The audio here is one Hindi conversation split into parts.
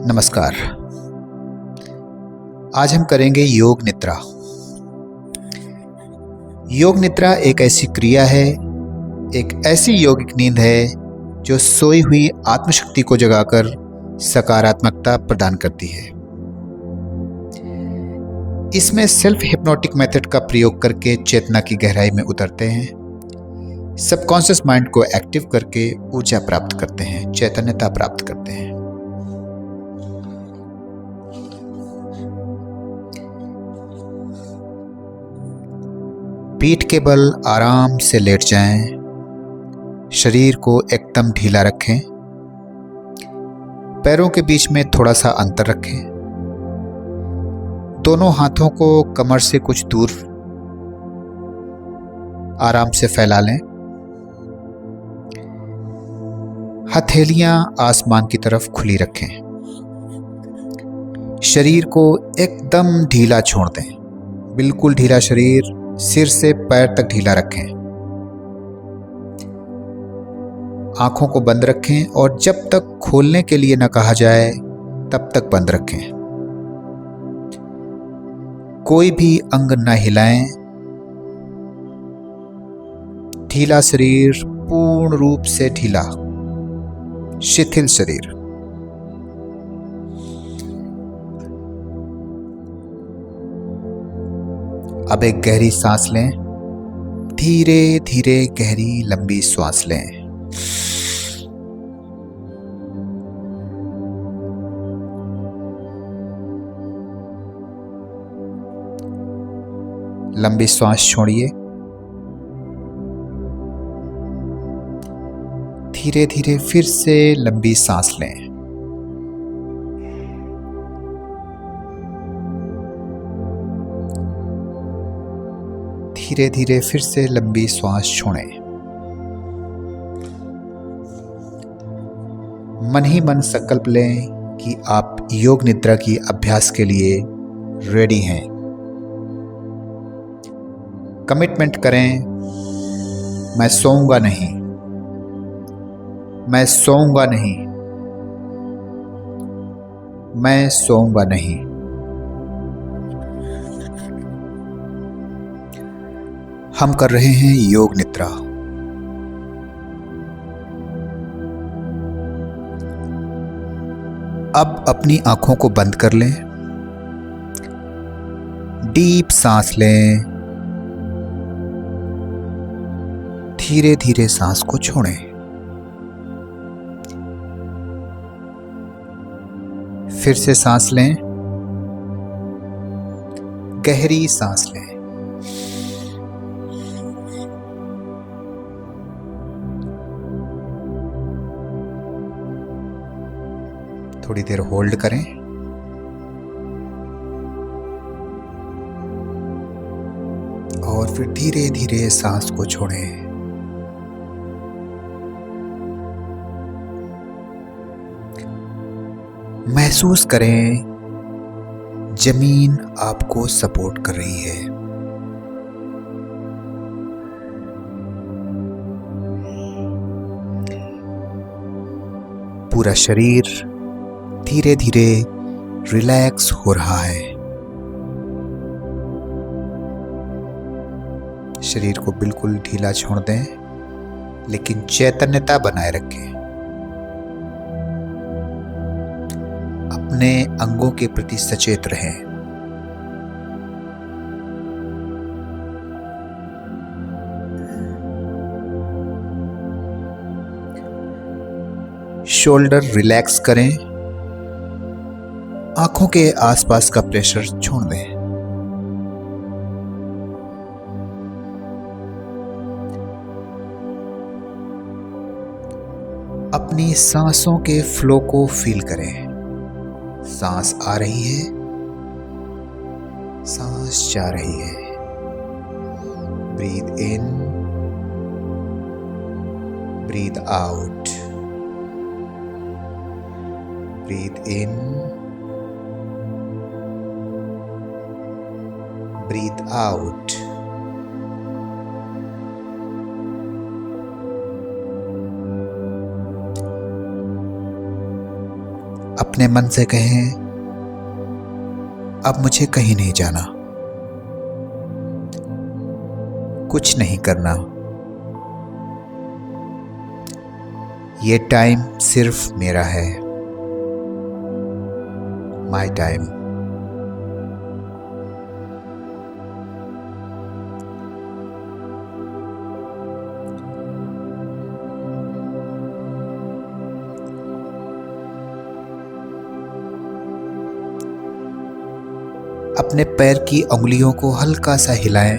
नमस्कार। आज हम करेंगे योग निद्रा। योग निद्रा एक ऐसी क्रिया है, एक ऐसी यौगिक नींद है जो सोई हुई आत्मशक्ति को जगाकर सकारात्मकता प्रदान करती है। इसमें सेल्फ हिप्नोटिक मेथड का प्रयोग करके चेतना की गहराई में उतरते हैं, सबकॉन्शियस माइंड को एक्टिव करके ऊर्जा प्राप्त करते हैं, चैतन्यता प्राप्त करते हैं। पीठ के बल आराम से लेट जाएं, शरीर को एकदम ढीला रखें, पैरों के बीच में थोड़ा सा अंतर रखें, दोनों हाथों को कमर से कुछ दूर आराम से फैला लें, हथेलियां आसमान की तरफ खुली रखें, शरीर को एकदम ढीला छोड़ दें, बिल्कुल ढीला शरीर, सिर से पैर तक ढीला रखें। आंखों को बंद रखें और जब तक खोलने के लिए न कहा जाए तब तक बंद रखें। कोई भी अंग न हिलाएं। ढीला शरीर, पूर्ण रूप से ढीला, शिथिल शरीर। अब एक गहरी सांस लें, धीरे धीरे गहरी लंबी श्वास लें। लंबी श्वास छोड़िए, धीरे धीरे फिर से लंबी सांस लें। धीरे धीरे फिर से लंबी श्वास छोड़ें। मन ही मन संकल्प लें कि आप योग निद्रा की अभ्यास के लिए रेडी हैं। कमिटमेंट करें, मैं सोऊंगा नहीं, मैं सोऊंगा नहीं, मैं सोऊंगा नहीं। हम कर रहे हैं योग निद्रा। अब अपनी आंखों को बंद कर लें, डीप सांस लें, धीरे धीरे सांस को छोड़ें। फिर से सांस लें, गहरी सांस लें। थोड़ी देर होल्ड करें, और फिर धीरे धीरे सांस को छोड़ें। महसूस करें जमीन आपको सपोर्ट कर रही है। पूरा शरीर धीरे धीरे रिलैक्स हो रहा है। शरीर को बिल्कुल ढीला छोड़ दें, लेकिन चैतन्यता बनाए रखें। अपने अंगों के प्रति सचेत रहें। शोल्डर रिलैक्स करें, आंखों के आसपास का प्रेशर छोड़ दें। अपनी सांसों के फ्लो को फील करें। सांस आ रही है, सांस जा रही है। ब्रीथ इन, ब्रीथ आउट, ब्रीथ इन, breathe out. अपने मन से कहें, अब मुझे कहीं नहीं जाना, कुछ नहीं करना, ये टाइम सिर्फ मेरा है, माय टाइम। अपने पैर की उंगलियों को हल्का सा हिलाएं।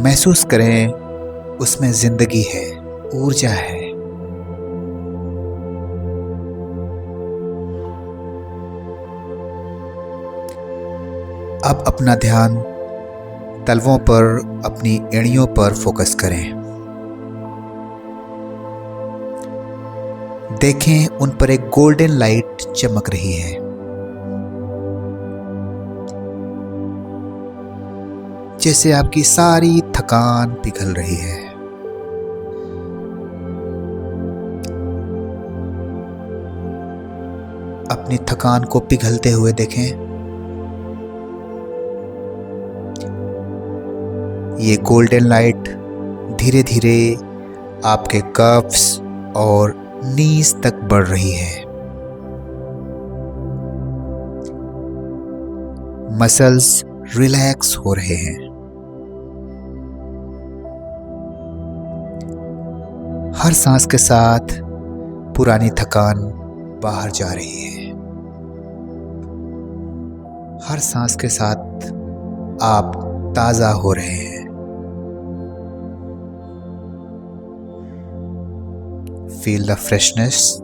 महसूस करें उसमें जिंदगी है, ऊर्जा है। अब अपना ध्यान तलवों पर, अपनी एड़ियों पर फोकस करें। देखें उन पर एक गोल्डन लाइट चमक रही है। जैसे आपकी सारी थकान पिघल रही है। अपनी थकान को पिघलते हुए देखें। ये गोल्डन लाइट धीरे धीरे आपके कफ्स और नीज तक बढ़ रही है। मसल्स रिलैक्स हो रहे हैं। हर सांस के साथ पुरानी थकान बाहर जा रही है। हर सांस के साथ आप ताजा हो रहे हैं। Feel the freshness.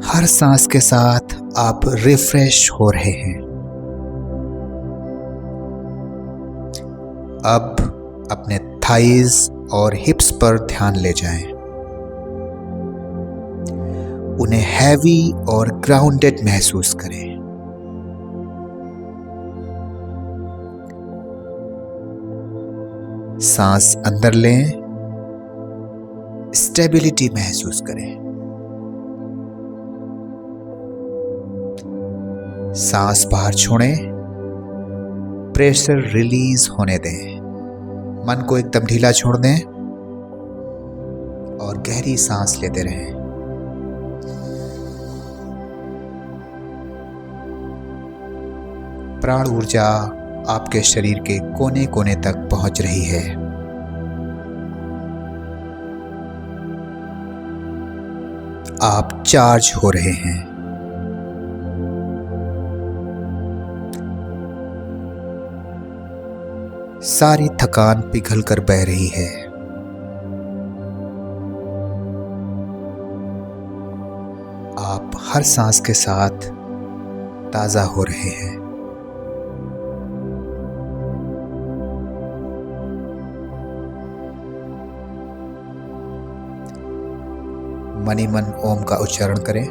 हर सांस के साथ आप रिफ्रेश हो रहे हैं। अब अपने थाइज और हिप्स पर ध्यान ले जाएं। उन्हें हैवी और ग्राउंडेड महसूस करें। सांस अंदर लें, स्टेबिलिटी महसूस करें। सांस बाहर छोड़ें, प्रेशर रिलीज होने दें। मन को एकदम ढीला छोड़ दें और गहरी सांस लेते रहें। प्राण ऊर्जा आपके शरीर के कोने कोने तक पहुंच रही है। आप चार्ज हो रहे हैं। सारी थकान पिघल कर बह रही है। आप हर सांस के साथ ताजा हो रहे हैं। मनी मन ओम का उच्चारण करें।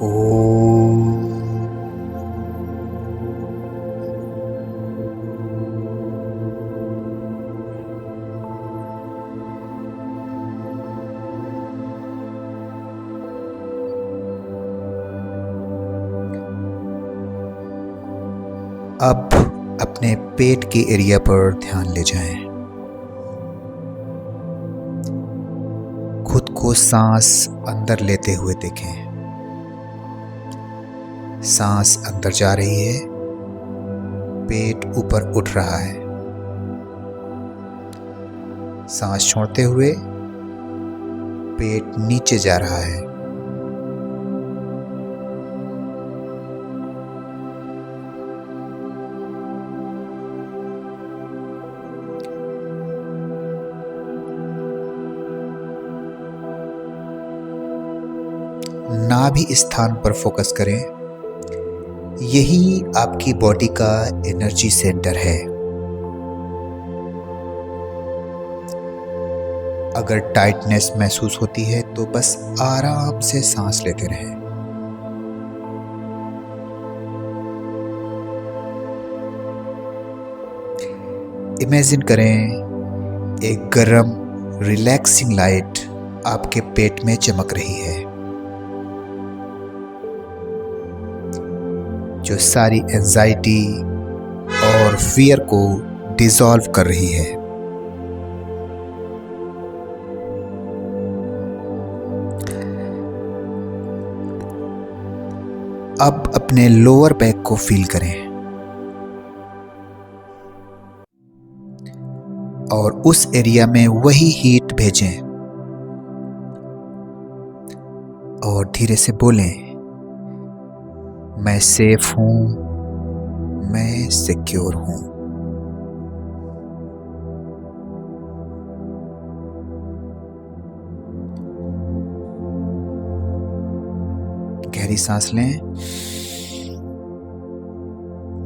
ओम। अब अपने पेट के एरिया पर ध्यान ले जाएं। खुद को सांस अंदर लेते हुए देखें। सांस अंदर जा रही है, पेट ऊपर उठ रहा है। सांस छोड़ते हुए पेट नीचे जा रहा है। नाभि स्थान पर फोकस करें। यही आपकी बॉडी का एनर्जी सेंटर है। अगर टाइटनेस महसूस होती है तो बस आराम से सांस लेते रहें। इमेजिन करें एक गरम रिलैक्सिंग लाइट आपके पेट में चमक रही है, जो सारी एंजाइटी और फियर को डिसॉल्व कर रही है। अब अपने लोअर बैक को फील करें और उस एरिया में वही हीट भेजें और धीरे से बोलें, मैं सेफ हूं, मैं सिक्योर हूं। गहरी सांस लें।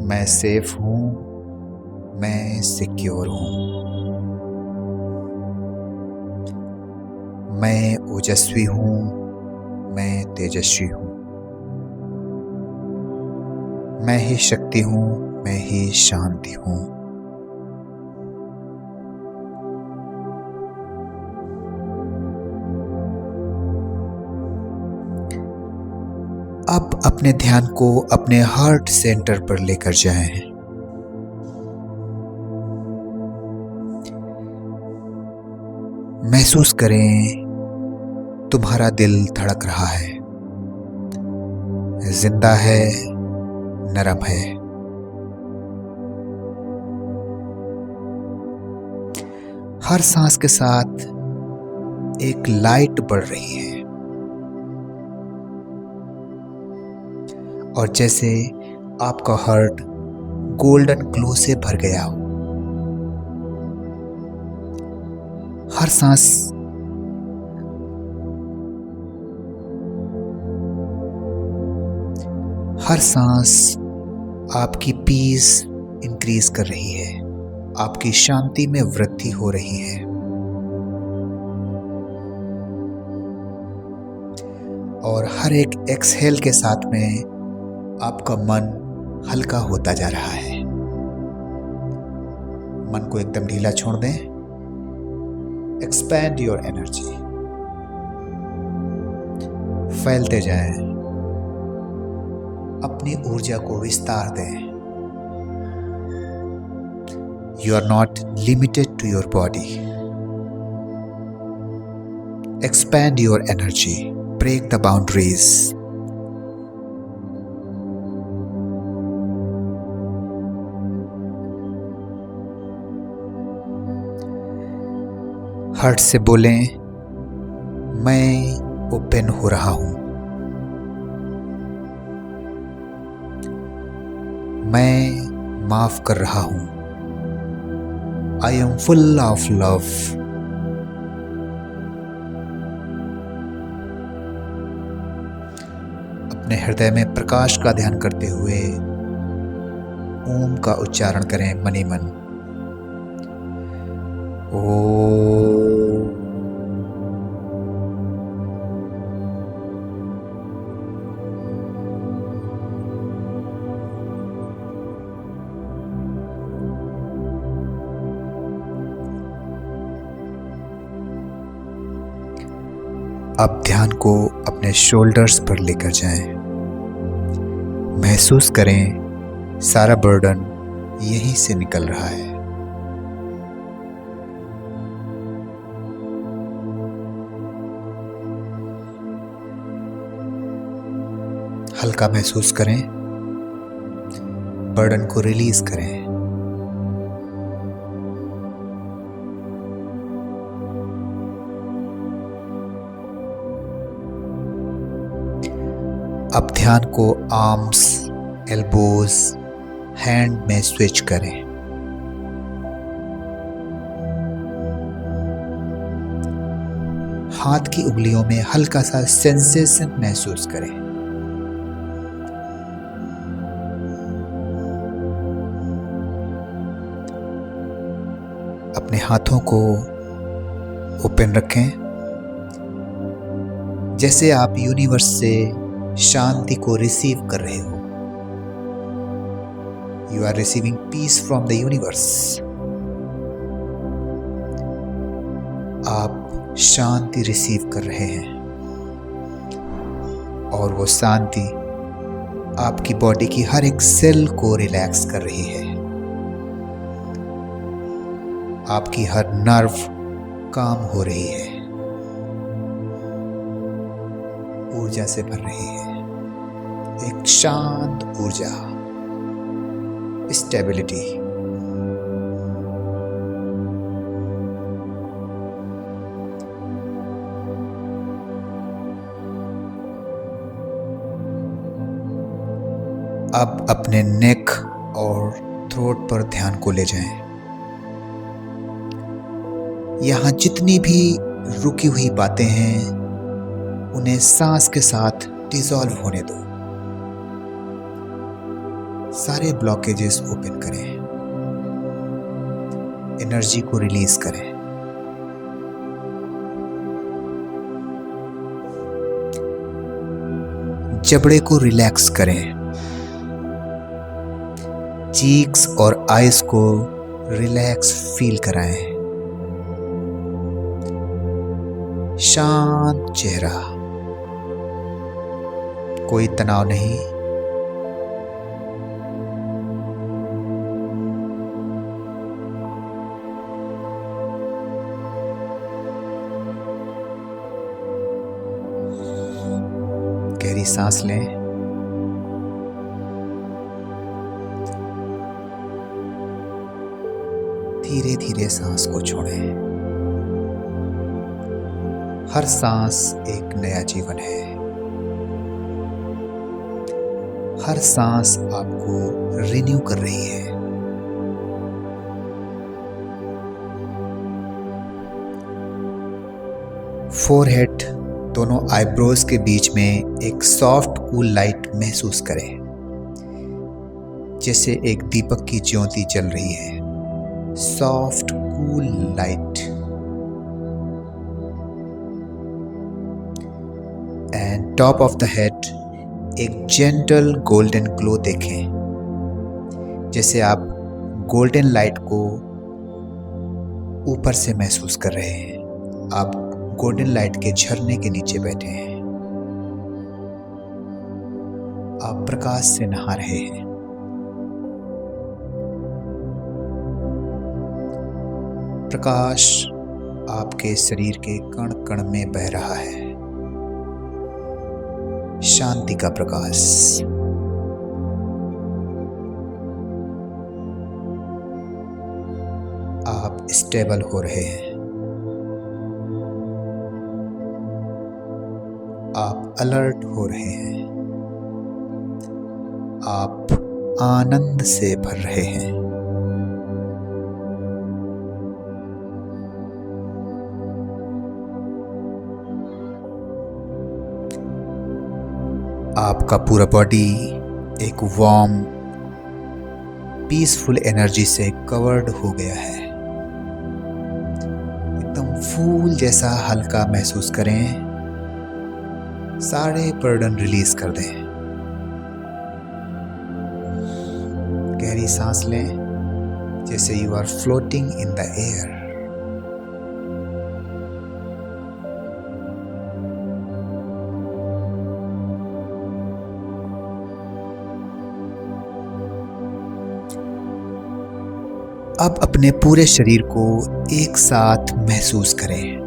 मैं सेफ हूं, मैं सिक्योर हूं। मैं ओजस्वी हूं, मैं तेजस्वी हूं। मैं ही शक्ति हूं, मैं ही शांति हूं। अब अपने ध्यान को अपने हार्ट सेंटर पर लेकर जाएं। महसूस करें तुम्हारा दिल धड़क रहा है, जिंदा है, नरम है। हर सांस के साथ एक लाइट बढ़ रही है और जैसे आपका हार्ट गोल्डन ग्लो से भर गया हो। हर सांस आपकी पीस इंक्रीज कर रही है, आपकी शांति में वृद्धि हो रही है। और हर एक एक्सहेल के साथ में आपका मन हल्का होता जा रहा है। मन को एकदम ढीला छोड़ दें। Expand your energy. फैलते जाएं। अपनी ऊर्जा को विस्तार दें। You are not limited to your body. Expand your energy. Break the boundaries. Heart से बोलें, मैं ओपन हो रहा हूं। मैं माफ कर रहा हूं। I am full of love. अपने हृदय में प्रकाश का ध्यान करते हुए ओम का उच्चारण करें मनी मन। अब ध्यान को अपने शोल्डर्स पर लेकर जाएं। महसूस करें सारा बर्डन यहीं से निकल रहा है। हल्का महसूस करें। बर्डन को रिलीज करें। अब ध्यान को आर्म्स, एल्बोज, हैंड में स्विच करें। हाथ की उंगलियों में हल्का सा सेंसेशन महसूस करें। अपने हाथों को ओपन रखें, जैसे आप यूनिवर्स से शांति को रिसीव कर रहे हो। You are receiving peace from the universe. आप शांति रिसीव कर रहे हैं और वो शांति आपकी बॉडी की हर एक सेल को रिलैक्स कर रही है। आपकी हर नर्व काम हो रही है, ऊर्जा से भर रही है, एक शांत ऊर्जा, स्टेबिलिटी। अब अपने नेक और थ्रोट पर ध्यान को ले जाएं। यहाँ जितनी भी रुकी हुई बातें हैं उन्हें सांस के साथ डिसॉल्व होने दो। सारे ब्लॉकेजेस ओपन करें, एनर्जी को रिलीज करें। जबड़े को रिलैक्स करें, चीक्स और आईज को रिलैक्स फील कराएं। शांत चेहरा, कोई तनाव नहीं। गहरी सांस लें। धीरे धीरे सांस को छोड़ें। हर सांस एक नया जीवन है। हर सांस आपको रिन्यू कर रही है। फोरहेड, दोनों आईब्रोज के बीच में एक सॉफ्ट कूल लाइट महसूस करें, जैसे एक दीपक की ज्योति जल रही है। Soft cool light. And top of the head एक जेंटल गोल्डन ग्लो देखें, जैसे आप गोल्डन लाइट को ऊपर से महसूस कर रहे हैं। आप गोल्डन लाइट के झरने के नीचे बैठे हैं। आप प्रकाश से नहा रहे हैं। प्रकाश आपके शरीर के कण कण में बह रहा है। शांति का प्रकाश। आप स्टेबल हो रहे हैं। आप अलर्ट हो रहे हैं। आप आनंद से भर रहे हैं। आपका पूरा बॉडी एक वार्म पीसफुल एनर्जी से कवर्ड हो गया है। एकदम फूल जैसा हल्का महसूस करें। सारे बर्डन रिलीज कर दें। गहरी सांस लें, जैसे you are floating in the air. अब अपने पूरे शरीर को एक साथ महसूस करें।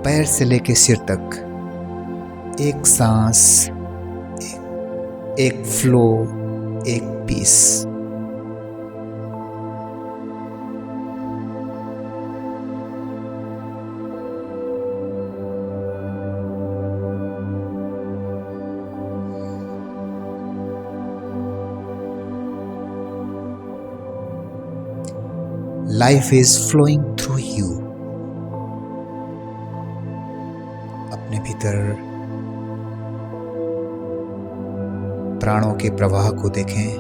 पैर से लेकर सिर तक एक सांस, एक फ्लो, एक piece. Life is flowing through you. अपने भीतर प्राणों के प्रवाह को देखें।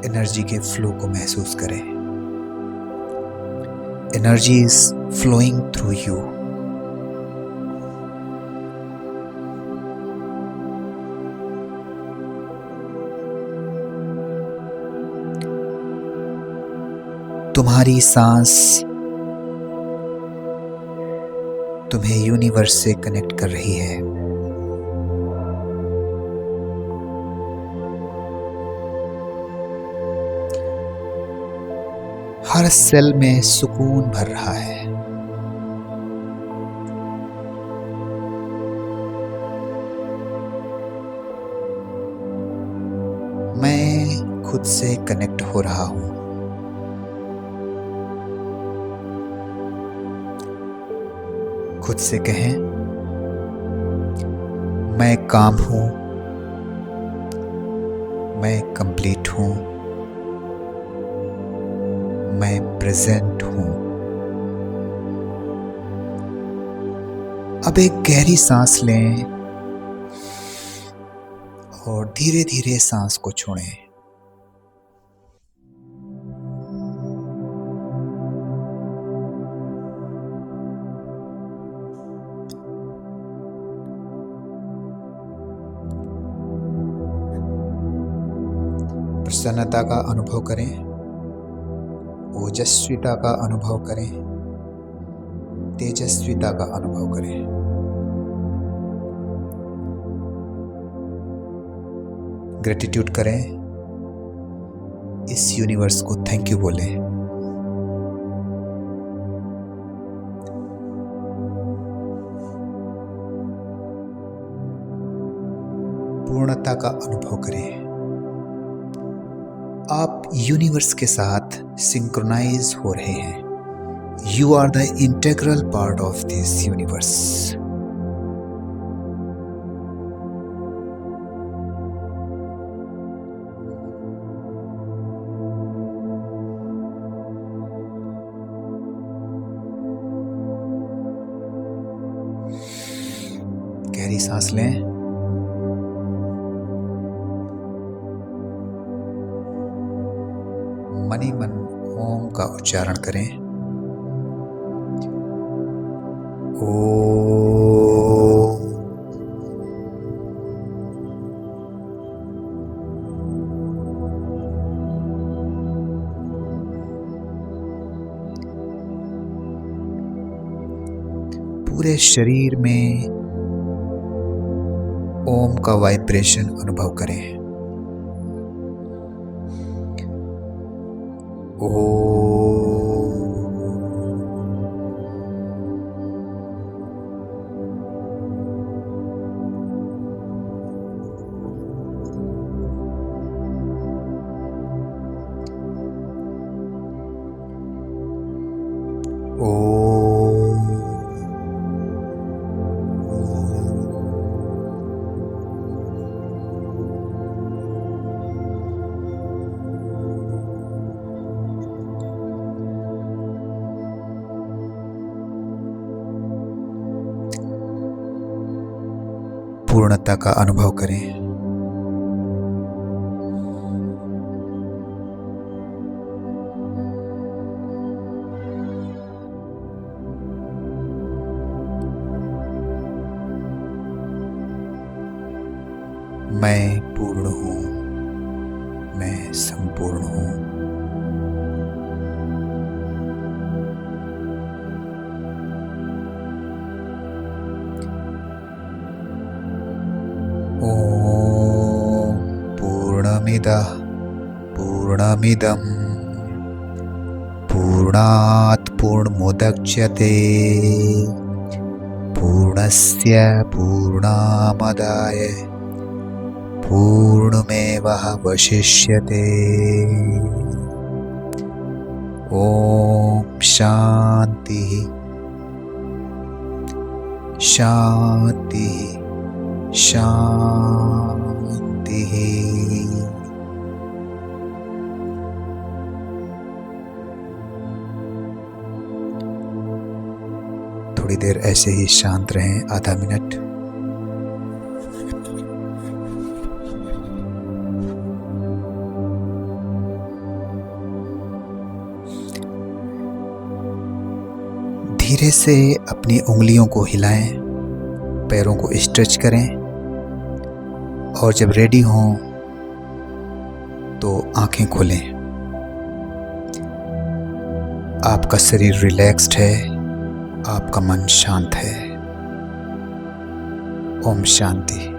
एनर्जी के फ्लो को महसूस करें। Energy is flowing through you. तुम्हारी सांस तुम्हें यूनिवर्स से कनेक्ट कर रही है। हर सेल में सुकून भर रहा है। मैं खुद से कनेक्ट हो रहा हूं। खुद से कहें, मैं काम हूं, मैं कंप्लीट हूं, मैं प्रेजेंट हूं। अब एक गहरी सांस लें और धीरे धीरे सांस को छोड़ें। प्रसन्नता का अनुभव करें, ओजस्विता का अनुभव करें, तेजस्विता का अनुभव करें। ग्रेटिट्यूड करें, इस यूनिवर्स को थैंक यू बोलें। पूर्णता का अनुभव करें। आप यूनिवर्स के साथ सिंक्रोनाइज हो रहे हैं। You are the integral part of this universe. गहरी सांस लें। मनी मन ओम का उच्चारण करें। ओम। पूरे शरीर में ओम का वाइब्रेशन अनुभव करें। पूर्णता का अनुभव करें। मैं पूर्ण हूं, मैं संपूर्ण हूं। ओम पूर्णमिदः पूर्णमिदं पूर्णात् पूर्णमुदच्यते पूर्णस्य पूर्णमादाय पूर्णमेवावशिष्यते। ओम शांति शांति शांति। थोड़ी देर ऐसे ही शांत रहें, आधा मिनट। धीरे से अपनी उंगलियों को हिलाएं, पैरों को स्ट्रेच करें और जब रेडी हों तो आंखें खोलें। आपका शरीर रिलैक्स्ड है, आपका मन शांत है। ओम शांति।